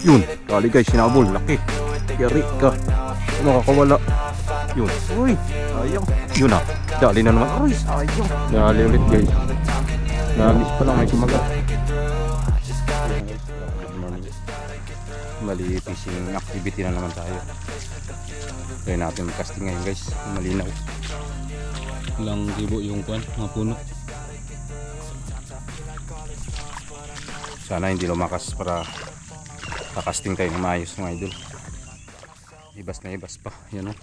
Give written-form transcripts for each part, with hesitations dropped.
Yun, dali guys, sinabol, laki. Yari ka. Makakawala. Yun, uy, sayang. Yun na, dali na naman. Uy, sayang. Dali ulit guys. Nagis pa lang, may kumagat. Mali fishing activity na naman tayo. Kaya natin mag-casting ngayon guys, malinaw. Ilang kibo yung kuwan, mga puno. Sana hindi lumakas para kakasting tayo ng maayos mga idol. Ibas na ibas pa, yan o.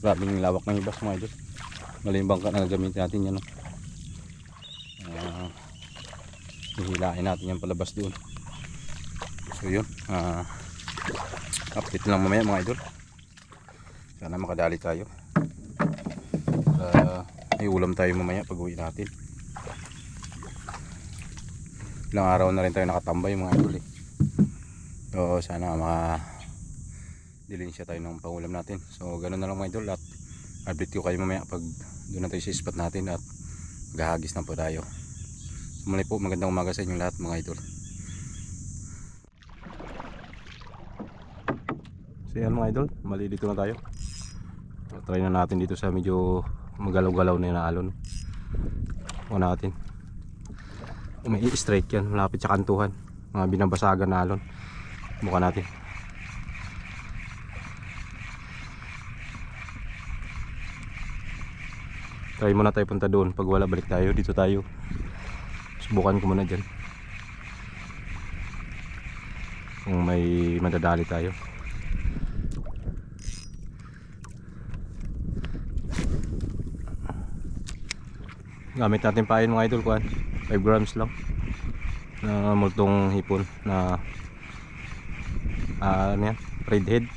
Grabing lawak ng ibas mga idol. Mali yung bangka na gagamitin natin yan o. Hihilain natin yan palabas doon. So yun, update lang mamaya mga idol. Sana makadali tayo. May ulam tayo mamaya pag uwi natin. Ilang araw na rin tayo nakatambay mga idol eh. So sana makadilinsya tayo ng pangulam natin. So ganoon na lang mga idol, at update ko kayo mamaya pag doon na tayo sa spot natin at maghahagis na po tayo. So muli po, magandang umaga sa inyong lahat mga idol. So yan mga idol, mali dito na tayo. So, try na natin dito sa medyo magalaw-galaw na yung alon. O natin. May straight yan, malapit sa kantuhan. Mga binabasagan na alon. Buka natin. Try muna tayo punta doon. Pag wala, balik tayo. Dito tayo. Subukan ko muna dyan. Kung may madadali tayo. Gamit natin pain mga idol, kuan 5 grams lang na multong hipon na ano yan, redhead.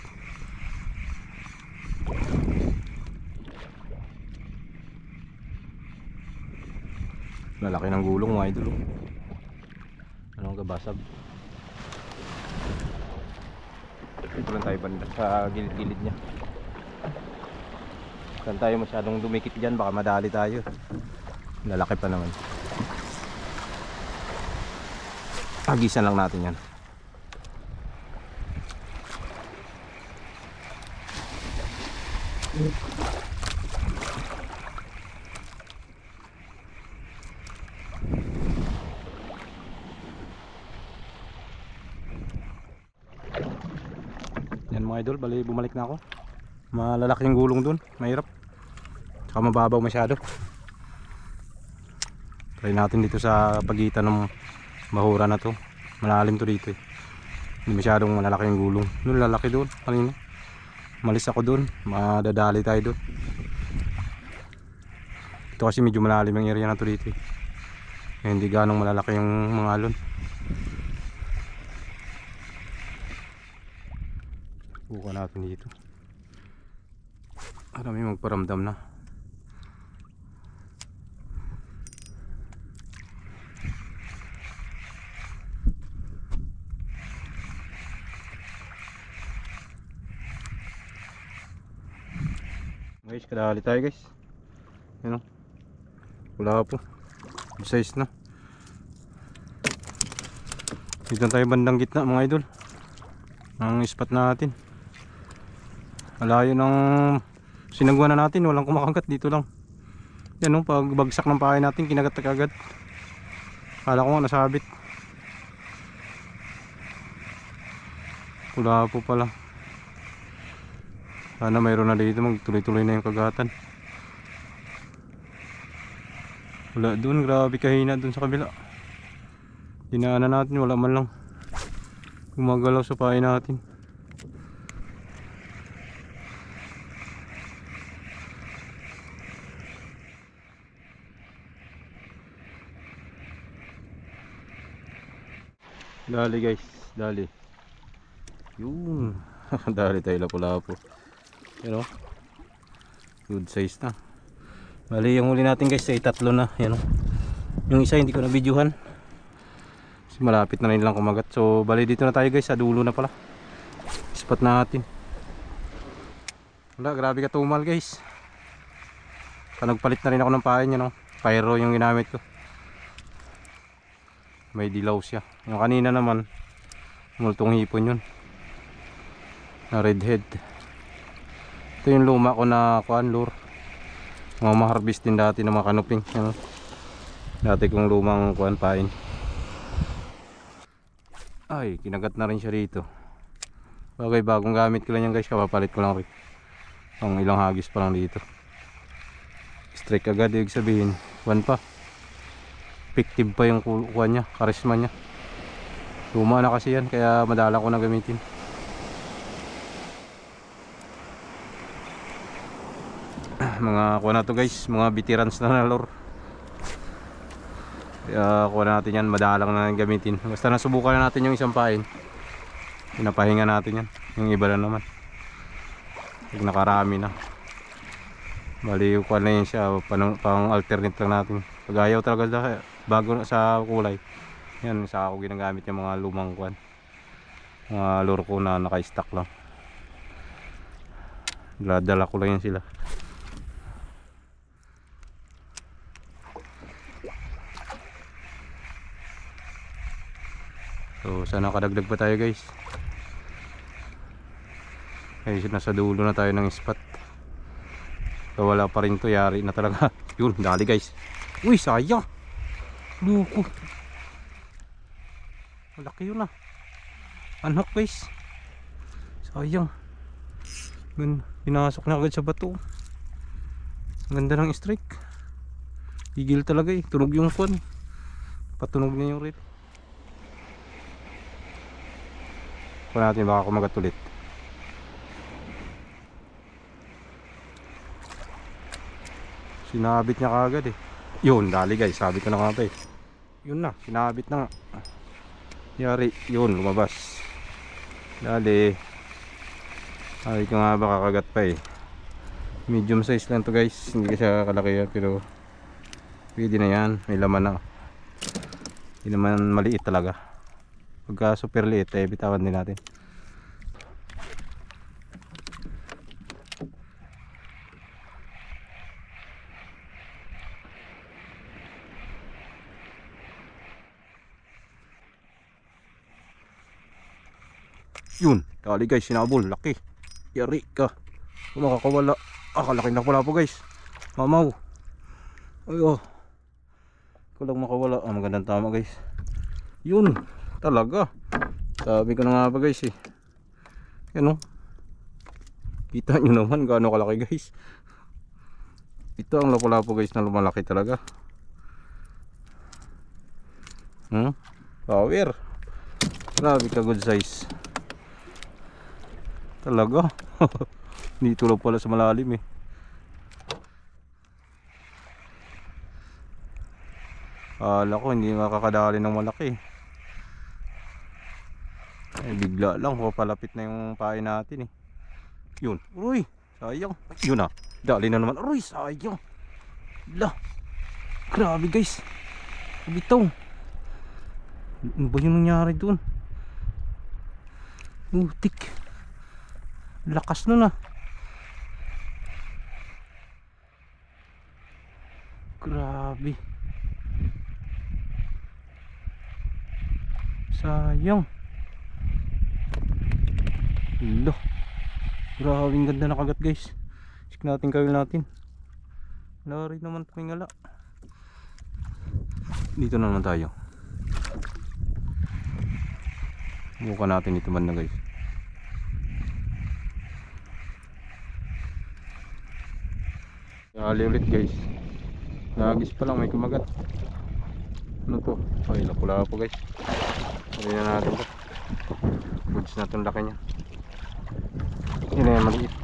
Lalaki ng gulong mga idol. Anong kabasag. Ito lang tayo banda sa gilid-gilid nya. Saan tayo masyadong dumikit dyan, baka madali tayo. Lalaki pa naman. Agisan lang natin yan. Yan mga idol, bali bumalik na ako. Malalaking gulong dun, mahirap. Saka mababaw masyado. Try natin dito sa pagitan ng mahura na to. Malalim to dito eh. Hindi masyadong malalaki yung gulong. Doon lalaki doon kanina. Malis ako doon, madadali tayo doon. Ito kasi medyo malalim yung area na to dito eh. Hindi ganong malalaki yung mga alon. Buka natin dito. Marami magparamdam na. Guys, kadali tayo guys. Yan o. Wala po. Size na. Dito tayo bandang gitna mga idol. Ang spot natin. Malayo ng sinagwa na natin. Walang kumakagat dito lang. Yan o. Pag bagsak ng pahay natin, kinagat na kagad. Kala ko nga nasabit. Wala po pala. Sana mayroon na dito, magtuloy-tuloy na yung kagatan. Wala dun, grabe kahina dun sa kabila. Dinaanan natin, wala man lang gumagalaw sa pahay natin. Dali guys, dali. Yun. Dali tayo lapo-lapo. Yan o. Good size na. Bali yung huli natin guys ay tatlo na. Yan o. Yung isa hindi ko na videohan kasi malapit na rin lang kumagat. So bali dito na tayo guys, sa dulo na pala spot natin. Wala, grabe ka tumal guys. Nagpalit na rin ako ng pain. Yan o. Pyro yung ginamit ko. May dilaw siya. Yung kanina naman multong hipon yun na redhead. Ito yung luma ko na kuan lure, mga ma-harvest din dati ng mga kanuping, ano? Dati kong lumang kuan pain. Ay, kinagat na rin siya dito. Bagay, bagong gamit ko lang yan guys, kapapalit ko lang rin. Ang ilang hagis pa lang dito. Strike agad, ibig sabihin kuan pa, effective pa yung kuan niya, karisma niya. Luma na kasi yan, kaya madalang ko na gamitin. Mga kuha na to guys, mga veterans na lure. Kaya kuha natin yan, madalang na gamitin. Basta nasubukan na natin yung isang pain, pinapahinga natin yan. Yung iba na naman pag nakarami na, bali kuha na yun siya, pang alternate lang natin. Pag ayaw talaga bago sa kulay, yan sa ako ginagamit yung mga lumang kuan, mga lure ko na naka-stock lang. Dala ko lang yan sila. So sana kadagdag pa tayo guys. Ay, nasa dulo na tayo ng spot. So wala pa rin to, yari na talaga. Yun, dali guys. Uy, sayang. Luko. Malaki yun ah. Anak guys. Sayang. Pinasok na agad sa bato. Ganda ng strike. Higil talaga eh. Tunog yung phone. Patunog niya yung reel. Kung natin baka kumagat ulit. Sinabit niya kagad eh. Yun, dali guys, sabi ko na nga eh. Yun na, sinabit na nga. Yari, yun, lumabas. Dali. Sabi ko nga ba kakagat pa eh. Medium size lang to guys, hindi kasi kalaki yan, pero pwede na yan, may laman na. Hindi naman maliit talaga. Pagka super liit eh, bitawan din natin. Yun, dali guys, sinabol, laki. Yari ka. Kung makakawala. Kalaki na pala po guys. Mamaw. Ay oh. Kung lang makawala. Magandang tama guys. Yun, talaga. Sabi ko na nga pa guys eh. Yan oh. Kita nyo naman gaano kalaki guys. Ito ang lapo-lapo guys na lumalaki talaga. Power. Grabe ka, good size talaga. Dito lang pala sa malalim eh. Akala ko hindi makakadali ng malaki. Bigla lang papalapit na yung pain natin eh. Yun, uy, sayang. Yun ah, dali na naman. Uy, sayang. Lah, grabe guys, bitaw. Ano ba yung nangyari dun? Utik, lakas nun ah. Grabe, sayang. Loh, grabe, ang ganda na kagat guys. Check natin kawil natin. Wala rin naman tumingala. Dito na naman tayo. Buka natin ito man na guys. Kali ulit guys. Nagis pa lang, may kumagat. Ano to? Ay, lapu-lapu guys. Pwede na natin to. Goods na itong laki nya. Yun na yan, maliit.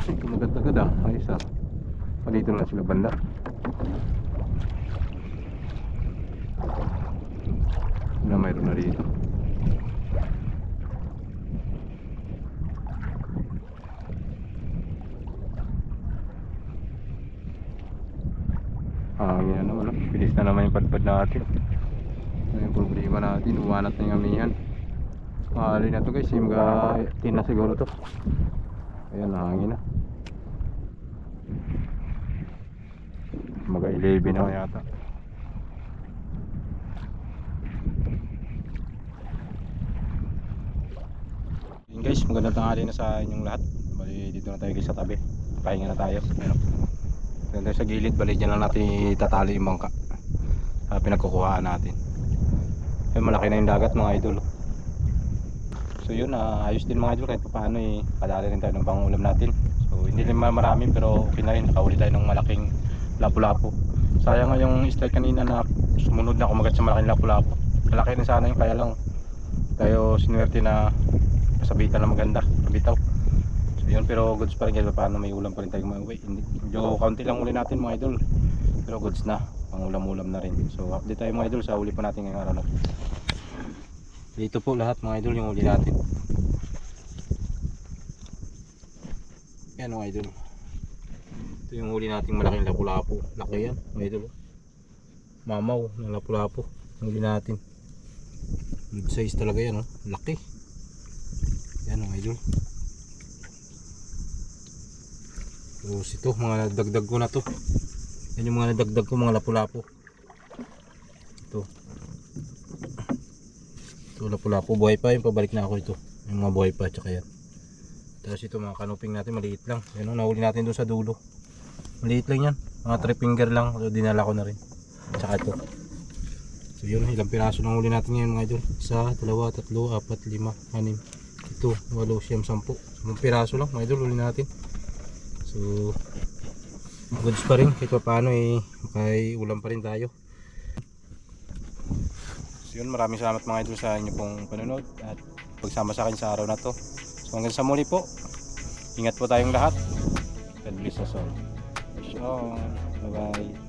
Ay, kumagat-agad ah. Ayos ah. Palito na sila banda. Na mayroon na dito. Hangin na naman. Bilis na naman yung padpad natin. Ano yung problema natin? Umanat na yung amihan. Mahali na to guys. Yung mga 10 na siguro to. Ayan, hangin na. Mga 11 na yata. Yun guys, magandang tanghali na sa inyong lahat. Bali dito na tayo guys sa tabi. Pahinga na tayo. Ayun. Dito tayo sa gilid, bali dyan lang natin itatali yung bangka. Pinagkukuhaan natin. Ayun, malaki na yung dagat mga idol. So yun, ayos din mga idol kahit paano padali rin tayo ng pangulam natin. So hindi rin marami pero okay na rin. Nakahuli tayo ng malaking lapu-lapu. Sayang nga yung strike kanina na sumunod na kumagat sa malaking lapu-lapu. Malaki rin sana yung kaya lang tayo sinuwerte na kasabitan na maganda, kabitaw. So yun, pero goods pa rin kahit paano may ulam pa rin tayo mauwi. Medyo kaunti lang uli natin mga idol. Pero goods na, pangulam-ulam na rin. So update tayo mga idol sa uli pa natin ngayong araw na to. Dito po lahat mga idol yung uli natin. Yan mga idol. Ito yung uli nating malaking lapu-lapu. Laki yan mga idol. Mamaw ng lapu-lapu. Uli natin. Good size talaga yan, oh. Laki. Yan mga idol. Tapos ito, mga nadagdag ko na to. Yan yung mga nadagdag ko, mga lapu-lapu. Ito. Ito lapu-lapu, buhay pa. Yung pabalik na ako ito. Yung mga buhay pa, tsaka yan. Tapos ito mga kanuping natin, maliit lang. Yan o, nahuli natin doon sa dulo. Maliit lang yan. Mga 3 finger lang. So, dinala ko na rin. Tsaka ito. So yun, ilang piraso nang huli natin ngayon mga idol. 1, 2, 3, 4, 5, 6, 7, 8, 9, 10. 10 piraso lang mga idol huli natin. So goods pa rin kahit pa paano makay ulam pa rin tayo. So yun, maraming salamat mga idol sa inyo pong panonood at pagsama sa akin sa araw na to. So hanggang sa muli po, ingat po tayong lahat. God bless us all. Bye bye.